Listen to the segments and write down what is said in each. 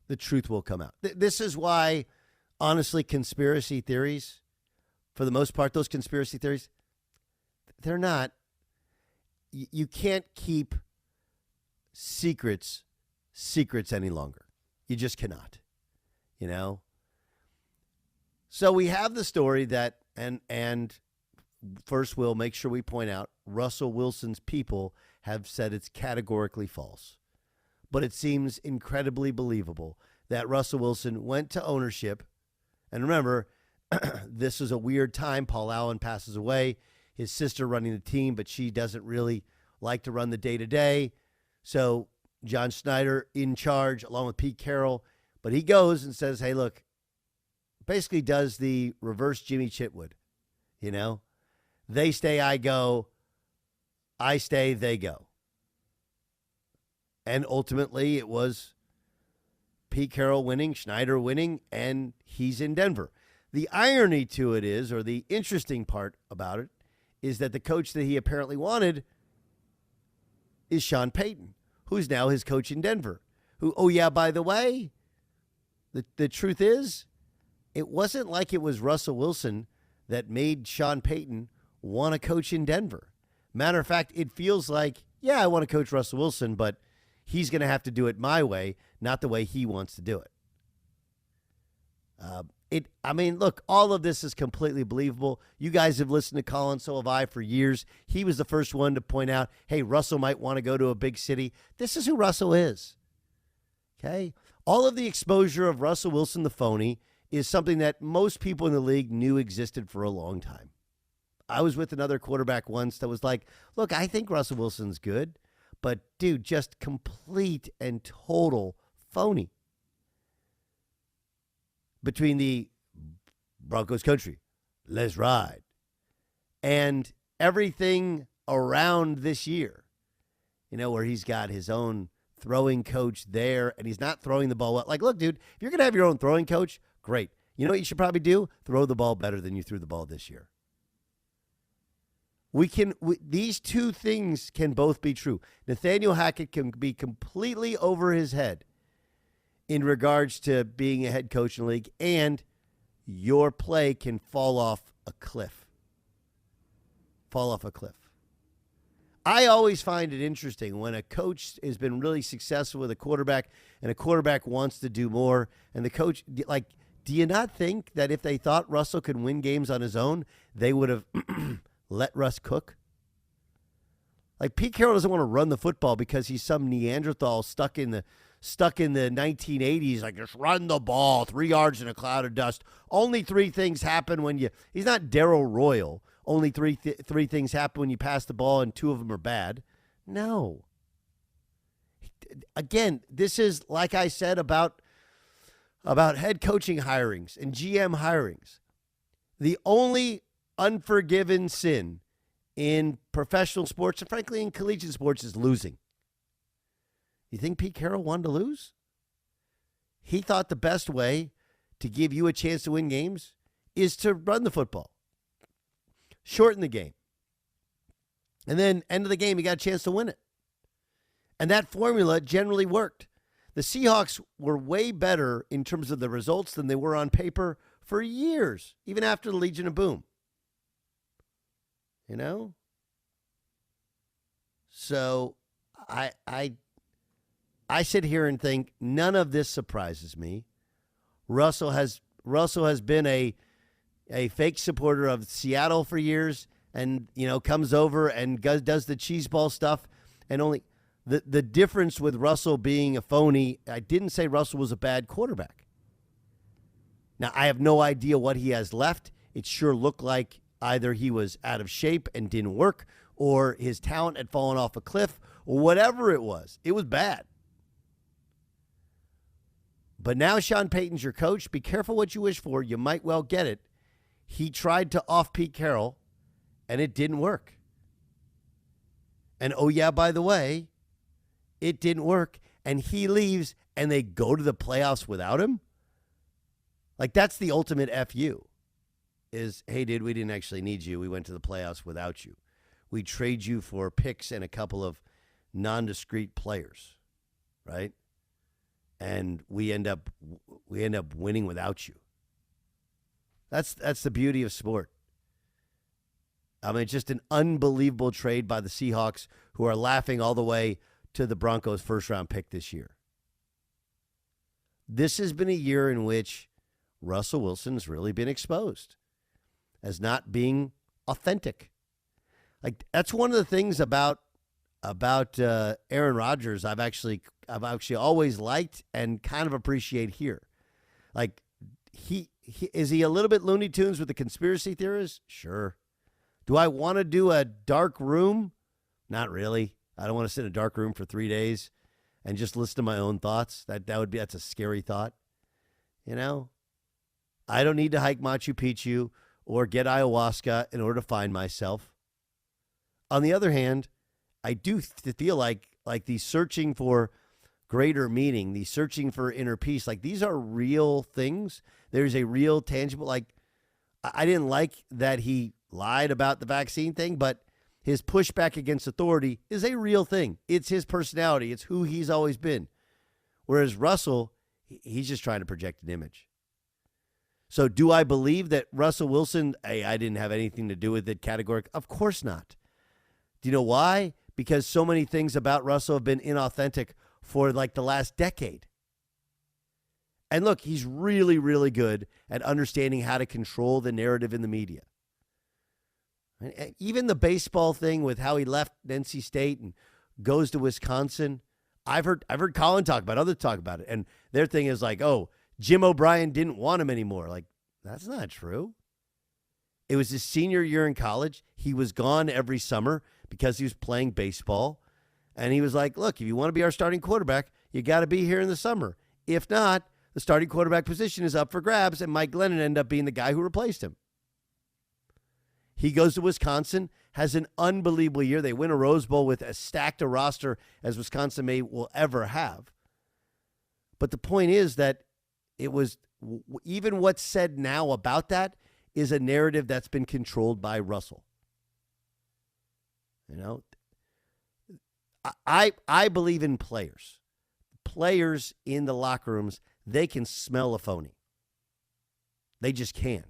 the truth will come out. This is why, honestly, conspiracy theories, for the most part, those conspiracy theories, they're not. You can't keep secrets any longer. You just cannot, you know? So we have the story that, and first we'll make sure we point out, Russell Wilson's people have said it's categorically false. But it seems incredibly believable that Russell Wilson went to ownership. And remember, this is a weird time. Paul Allen passes away. His sister running the team, but she doesn't really like to run the day-to-day. So John Schneider in charge along with Pete Carroll. But he goes and says, hey, look, basically does the reverse Jimmy Chitwood. You know, they stay, I go. I stay, they go. And ultimately it was Pete Carroll winning, Schneider winning, and he's in Denver. The irony to it is, or the interesting part about it, is that the coach that he apparently wanted is Sean Payton, who's now his coach in Denver. Who, oh yeah, by the way, the truth is, it wasn't like it was Russell Wilson that made Sean Payton want to coach in Denver. Matter of fact, it feels like, yeah, I want to coach Russell Wilson, but he's going to have to do it my way, not the way he wants to do it. Look, all of this is completely believable. You guys have listened to Colin, so have I, for years. He was the first one to point out, hey, Russell might want to go to a big city. This is who Russell is. Okay? All of the exposure of Russell Wilson, the phony, is something that most people in the league knew existed for a long time. I was with another quarterback once that was like, look, I think Russell Wilson's good, but dude, just complete and total phony. Between the Broncos country, let's ride, and everything around this year, you know, where he's got his own throwing coach there and he's not throwing the ball well. Like, look, dude, if you're going to have your own throwing coach, great. You know what you should probably do? Throw the ball better than you threw the ball this year. These two things can both be true. Nathaniel Hackett can be completely over his head in regards to being a head coach in the league, and your play can fall off a cliff. Fall off a cliff. I always find it interesting when a coach has been really successful with a quarterback and a quarterback wants to do more, and the coach, like, do you not think that if they thought Russell could win games on his own, they would have let Russ cook? Like, Pete Carroll doesn't want to run the football because he's some Neanderthal stuck in the 1980s, like, just run the ball, 3 yards in a cloud of dust. Only 3 things happen when he's not Darryl Royal. Only three things happen when you pass the ball and 2 of them are bad. No. Again, this is, like I said, about head coaching hirings and GM hirings. The only unforgiven sin in professional sports and frankly in collegiate sports is losing. You think Pete Carroll wanted to lose? He thought the best way to give you a chance to win games is to run the football. Shorten the game. And then end of the game, you got a chance to win it. And that formula generally worked. The Seahawks were way better in terms of the results than they were on paper for years, even after the Legion of Boom. You know? So I sit here and think none of this surprises me. Russell has been a fake supporter of Seattle for years, and comes over and does the cheese ball stuff. And only the difference with Russell being a phony, I didn't say Russell was a bad quarterback. Now, I have no idea what he has left. It sure looked like either he was out of shape and didn't work, or his talent had fallen off a cliff, or whatever it was. It was bad. But now Sean Payton's your coach. Be careful what you wish for. You might well get it. He tried to off Pete Carroll, and it didn't work. And, oh, yeah, by the way, it didn't work. And he leaves, and they go to the playoffs without him? Like, that's the ultimate FU is, hey, dude, we didn't actually need you. We went to the playoffs without you. We trade you for picks and a couple of nondiscrete players, right? and we end up winning without you. That's the beauty of sport. I mean, it's just an unbelievable trade by the Seahawks, who are laughing all the way to the Broncos' first-round pick this year. This has been a year in which Russell Wilson's really been exposed as not being authentic. Like, that's one of the things about Aaron Rodgers I've actually always liked and kind of appreciate here. Like, he is he a little bit Looney Tunes with the conspiracy theorists? Sure. Do I want to do a dark room? Not really. I don't want to sit in a dark room for 3 days and just listen to my own thoughts. That's a scary thought. You know? I don't need to hike Machu Picchu or get ayahuasca in order to find myself. On the other hand, I do feel like the searching for greater meaning, the searching for inner peace, like these are real things. There's a real tangible, like, I didn't like that he lied about the vaccine thing, but his pushback against authority is a real thing. It's his personality. It's who he's always been. Whereas Russell, he's just trying to project an image. So do I believe that Russell Wilson, I didn't have anything to do with it categorically? Of course not. Do you know why? Because so many things about Russell have been inauthentic for like the last decade. And look, he's really, really good at understanding how to control the narrative in the media. And even the baseball thing with how he left NC State and goes to Wisconsin, I've heard Colin talk about it, others talk about it. And their thing is like, oh, Jim O'Brien didn't want him anymore. Like, that's not true. It was his senior year in college. He was gone every summer because he was playing baseball. And he was like, look, if you want to be our starting quarterback, you got to be here in the summer. If not, the starting quarterback position is up for grabs, and Mike Glennon ended up being the guy who replaced him. He goes to Wisconsin, has an unbelievable year. They win a Rose Bowl with as stacked a roster as Wisconsin will ever have. But the point is that it was, even what's said now about that is a narrative that's been controlled by Russell. You know, I believe in players. Players in the locker rooms, they can smell a phony. They just can.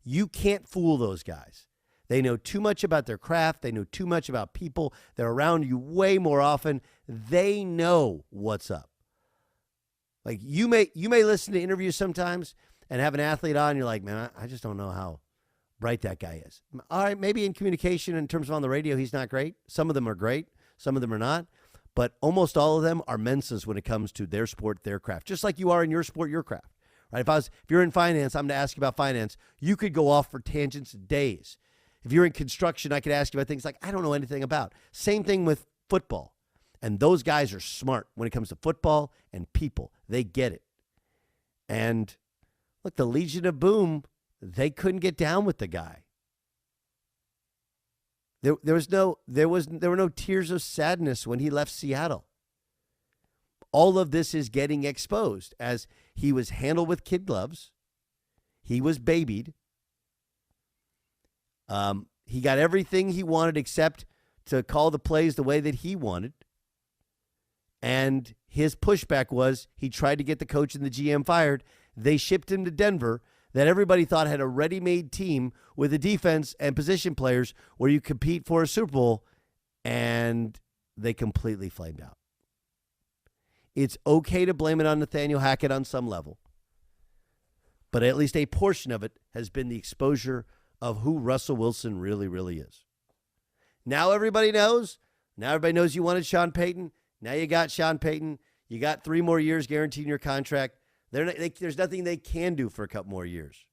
You can't fool those guys. They know too much about their craft. They know too much about people. They're around you way more often. They know what's up. Like, you may listen to interviews sometimes and have an athlete on, and you're like, man, I just don't know how bright that guy is. All right, maybe in communication, in terms of on the radio, he's not great. Some of them are great. Some of them are not. But almost all of them are menses when it comes to their sport, their craft. Just like you are in your sport, your craft. Right? If you're in finance, I'm going to ask you about finance. You could go off for tangents days. If you're in construction, I could ask you about things like I don't know anything about. Same thing with football. And those guys are smart when it comes to football and people. They get it. And look, the Legion of Boom, they couldn't get down with the guy. There were no tears of sadness when he left Seattle. All of this is getting exposed as he was handled with kid gloves. He was babied. He got everything he wanted except to call the plays the way that he wanted. And his pushback was he tried to get the coach and the GM fired. They shipped him to Denver, that everybody thought had a ready-made team with a defense and position players where you compete for a Super Bowl, and they completely flamed out. It's okay to blame it on Nathaniel Hackett on some level, but at least a portion of it has been the exposure of who Russell Wilson really, really is. Now everybody knows. Now everybody knows you wanted Sean Payton. Now you got Sean Payton. You got 3 more years guaranteeing your contract. There's nothing they can do for a couple more years.